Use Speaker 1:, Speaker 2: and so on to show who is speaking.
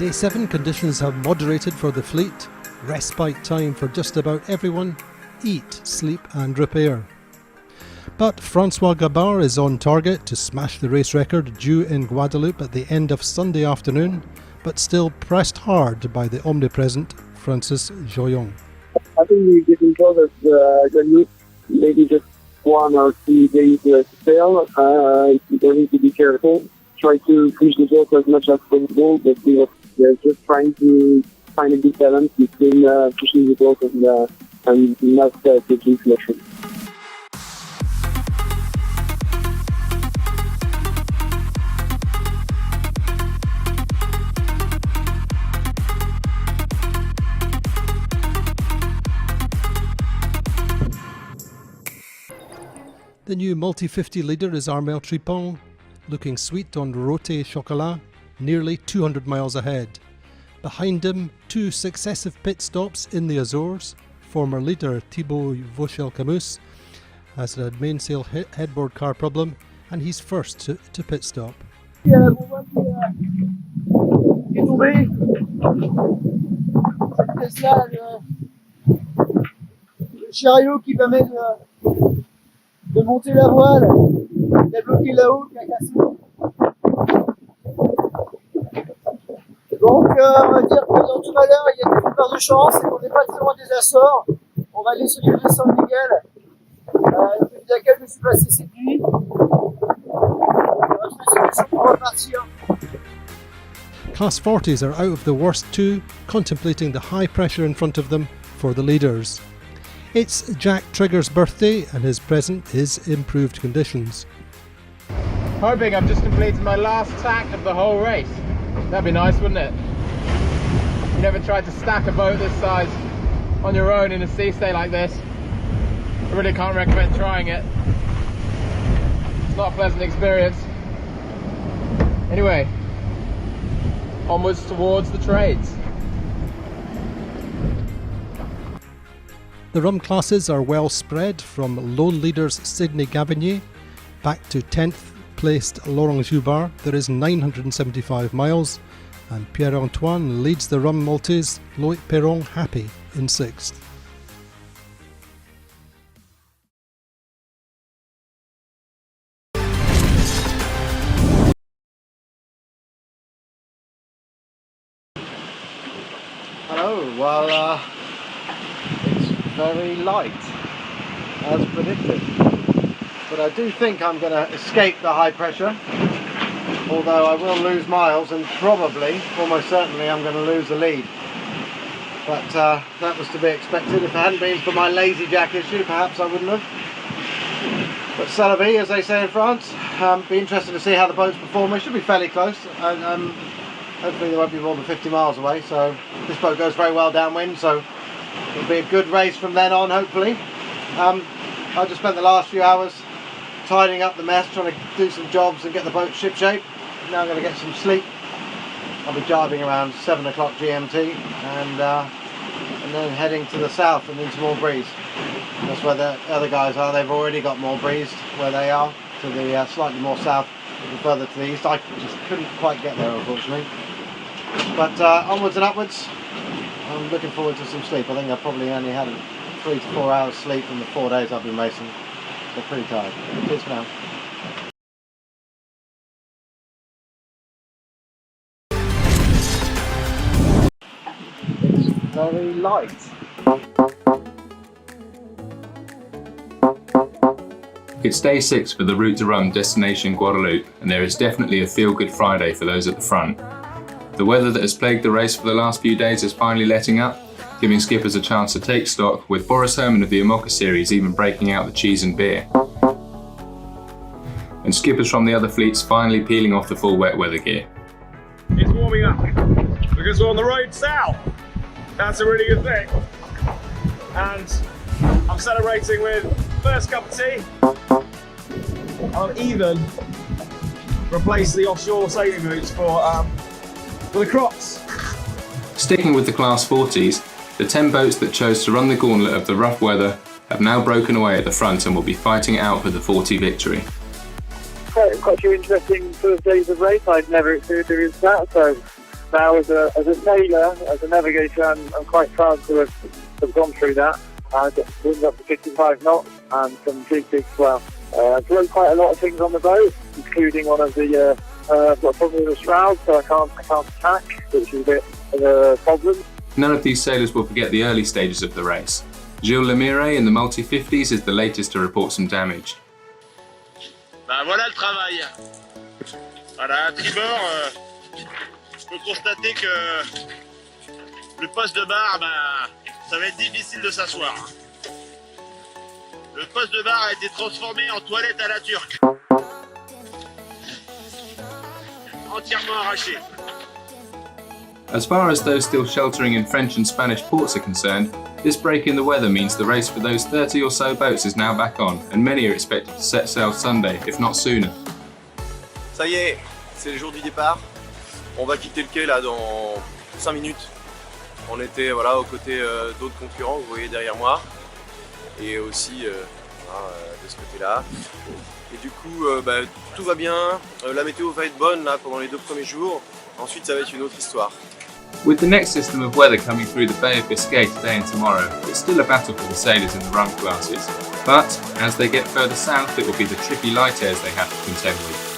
Speaker 1: Day 7 conditions have moderated for the fleet, respite time for just about everyone, eat, sleep and repair. But Francois Gabart is on target to smash the race record due in Guadeloupe at the end of Sunday afternoon, but still pressed hard by the omnipresent Francis Joyon.
Speaker 2: I think we're getting closer to Guadeloupe, maybe just 1 or 2 days to sail. We need to be careful. Try to push the boat as much as possible, but we're just trying to find a good balance between pushing the boat and not taking selection.
Speaker 1: The new multi-50 leader is Armel Tripon, looking sweet on Roté Chocolat, nearly 200 miles ahead. Behind him, 2 successive pit stops in the Azores. Former leader Thibaut Vauchel-Camus has a mainsail headboard car problem, and he's first to pit stop.
Speaker 3: Il y a la bombe qui est tombée. C'est ça, le chariot qui permet de monter la voile. Il a bloqué là-haut, qui a cassé. Donc, on va dire que dans tout à l'heure, il y a des plupart de chance et qu'on n'est pas très loin des Açores. On va aller sur l'île de San Miguel, depuis laquelle je suis passé cette nuit. On va trouver une solution pour repartir.
Speaker 1: Class 40s are out of the worst too, contemplating the high pressure in front of them for the leaders. It's Jack Trigger's birthday and his present is improved conditions.
Speaker 4: Hoping I've just completed my last tack of the whole race. That'd be nice, wouldn't it? You never tried to stack a boat this size on your own in a sea state like this. I really can't recommend trying it. It's not a pleasant experience. Anyway, onwards towards the trades.
Speaker 1: The Rhum classes are well spread, from lone leaders Sidney Gavinier back to 10th placed Laurent Joubert. There is 975 miles, and Pierre-Antoine leads the Rhum Maltese, Loic Perron happy in 6th.
Speaker 5: Hello, well it's very light, as predicted. But I do think I'm going to escape the high pressure, although I will lose miles and probably, almost certainly, I'm going to lose the lead. But that was to be expected. If it hadn't been for my lazy jack issue, perhaps I wouldn't have. But c'est la vie, as they say in France. Be interested to see how the boats perform. They should be fairly close, and hopefully they won't be more than 50 miles away. So this boat goes very well downwind, so it'll be a good race from then on, hopefully. I just spent the last few hours tidying up the mess, trying to do some jobs and get the boat ship shape. Now I'm going to get some sleep. I'll be driving around 7 o'clock GMT and then heading to the south and into more breeze. That's where the other guys are. They've already got more breeze where they are, to the slightly more south and further to the east. I just couldn't quite get there, unfortunately. But onwards and upwards. I'm looking forward to some sleep. I think I've probably only had 3 to 4 hours sleep in the 4 days I've been racing. So pretty tired. Cheers for now. It's very light.
Speaker 6: It's day 6 for the route to Rhum destination Guadeloupe, and there is definitely a feel-good Friday for those at the front. The weather that has plagued the race for the last few days is finally letting up, giving skippers a chance to take stock, with Boris Herman of the Amoka series even breaking out the cheese and beer. And skippers from the other fleets finally peeling off the full wet weather gear.
Speaker 7: It's warming up because we're on the road south. That's a really good thing. And I'm celebrating with first cup of tea. I'll even replace the offshore sailing boots for the Crocs.
Speaker 6: Sticking with the Class 40s, the 10 boats that chose to run the gauntlet of the rough weather have now broken away at the front and will be fighting it out for the 40 victory.
Speaker 2: Quite a few interesting sort of days of race. I'd never experienced that, so Now, as a sailor, as a navigator, I'm quite proud to have gone through that. I got wind up to 55 knots and some big swell. I've learned quite a lot of things on the boat, including one of the I've got a problem with the shroud, so I can't tack, which is a bit of a problem.
Speaker 6: None of these sailors will forget the early stages of the race. Gilles Lemire in the multi-50s is the latest to report some damage.
Speaker 8: Ben voilà le travail. Voilà, à tribord, je peux constater que le poste de barre, ça va être difficile de s'asseoir. Le poste de barre a été transformé en toilette à la turque. Entièrement arraché.
Speaker 6: As far as those still sheltering in French and Spanish ports are concerned, this break in the weather means the race for those 30 or so boats is now back on, and many are expected to set sail Sunday, if not sooner.
Speaker 9: Ça y est, c'est le jour du départ. On va quitter le quai là dans 5 minutes. On était voilà, aux côtés d'autres concurrents, vous voyez derrière moi. Et aussi de ce côté-là. Et du coup, tout va bien. La météo va être bonne là pendant les 2 premiers jours. Ensuite, ça va être une autre histoire.
Speaker 6: With the next system of weather coming through the Bay of Biscay today and tomorrow, it's still a battle for the sailors in the Rhum classes. But as they get further south, it will be the tricky light airs they have to contend with.